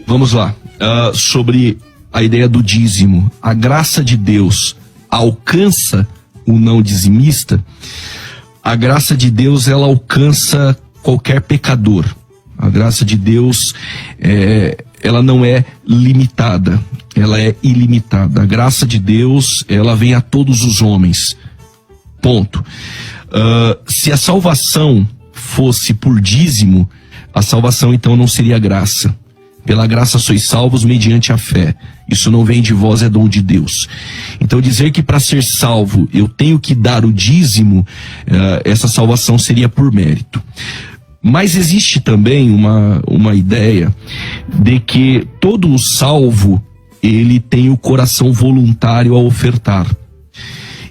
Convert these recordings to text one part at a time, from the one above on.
Vamos lá. Sobre a ideia do dízimo. A graça de Deus alcança o não dizimista. A graça de Deus, ela alcança qualquer pecador. A graça de Deus, ela não é limitada, ela é ilimitada. A graça de Deus, ela vem a todos os homens. Ponto. Se a salvação fosse por dízimo, a salvação então não seria graça. Pela graça sois salvos mediante a fé. Isso não vem de vós, é dom de Deus. Então dizer que para ser salvo eu tenho que dar o dízimo, essa salvação seria por mérito. Mas existe também uma ideia de que todo salvo, ele tem o coração voluntário a ofertar.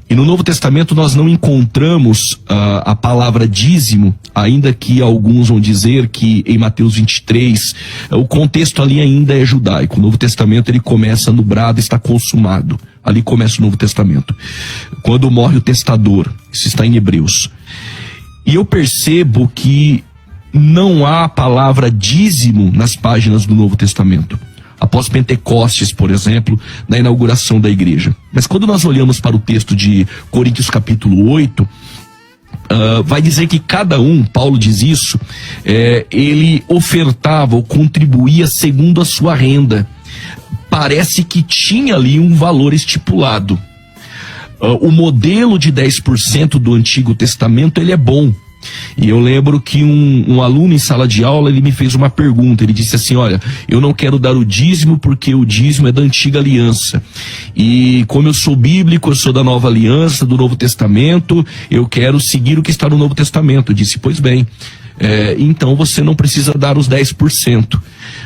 E no Novo Testamento nós não encontramos a palavra dízimo, ainda que alguns vão dizer que em Mateus 23, o contexto ali ainda é judaico. O Novo Testamento ele começa no brado, está consumado. Ali começa o Novo Testamento. Quando morre o testador, isso está em Hebreus. E eu percebo que não há a palavra dízimo nas páginas do Novo Testamento. Após Pentecostes, por exemplo, na inauguração da igreja. Mas quando nós olhamos para o texto de Coríntios capítulo 8, vai dizer que cada um, Paulo diz isso, ele ofertava ou contribuía segundo a sua renda. Parece que tinha ali um valor estipulado. O modelo de 10% do Antigo Testamento, ele é bom. E eu lembro que um aluno em sala de aula, ele me fez uma pergunta, ele disse assim, olha, eu não quero dar o dízimo porque o dízimo é da antiga aliança, e como eu sou bíblico, eu sou da nova aliança, do Novo Testamento, eu quero seguir o que está no Novo Testamento. Eu disse, pois bem, então você não precisa dar os 10%,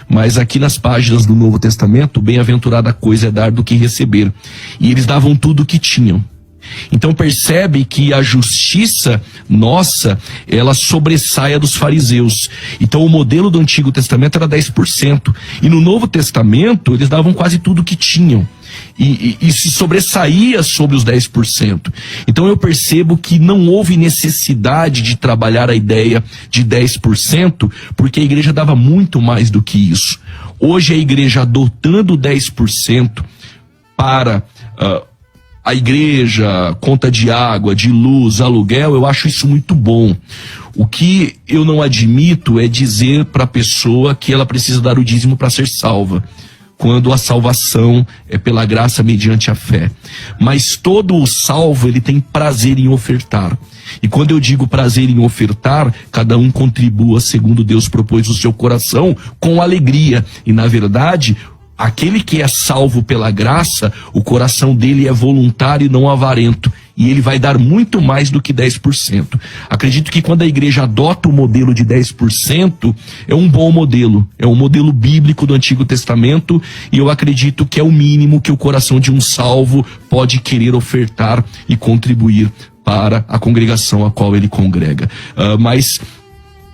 mas aqui nas páginas do Novo Testamento, bem-aventurada a coisa é dar do que receber, e eles davam tudo o que tinham. Então percebe que a justiça nossa, ela sobressai a dos fariseus. Então o modelo do Antigo Testamento era 10%. E no Novo Testamento eles davam quase tudo que tinham. E se sobressaía sobre os 10%. Então eu percebo que não houve necessidade de trabalhar a ideia de 10%, porque a igreja dava muito mais do que isso. Hoje a igreja adotando 10% para a igreja, conta de água, de luz, aluguel, eu acho isso muito bom. O que eu não admito é dizer para a pessoa que ela precisa dar o dízimo para ser salva, quando a salvação é pela graça mediante a fé. Mas todo o salvo, ele tem prazer em ofertar. E quando eu digo prazer em ofertar, cada um contribua segundo Deus propôs o seu coração, com alegria. E na verdade, aquele que é salvo pela graça, o coração dele é voluntário e não avarento. E ele vai dar muito mais do que 10%. Acredito que quando a igreja adota o modelo de 10%, é um bom modelo. É um modelo bíblico do Antigo Testamento. E eu acredito que é o mínimo que o coração de um salvo pode querer ofertar e contribuir para a congregação a qual ele congrega. Mas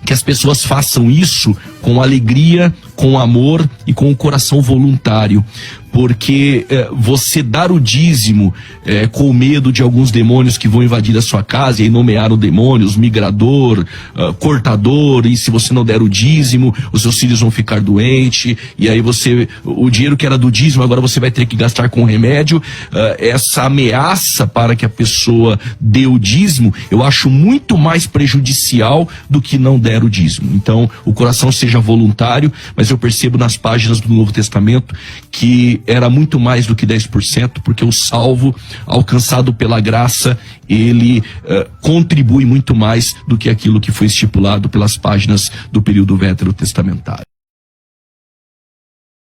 que as pessoas façam isso com alegria, com amor e com o coração voluntário. Porque você dar o dízimo com medo de alguns demônios que vão invadir a sua casa, e aí nomearam demônios, migrador, cortador, e se você não der o dízimo, os seus filhos vão ficar doentes, e aí o dinheiro que era do dízimo, agora você vai ter que gastar com remédio. Essa ameaça para que a pessoa dê o dízimo, eu acho muito mais prejudicial do que não der o dízimo. Então, o coração seja voluntário, mas eu percebo nas páginas do Novo Testamento que era muito mais do que 10%, porque o salvo, alcançado pela graça, ele contribui muito mais do que aquilo que foi estipulado pelas páginas do período veterotestamentário.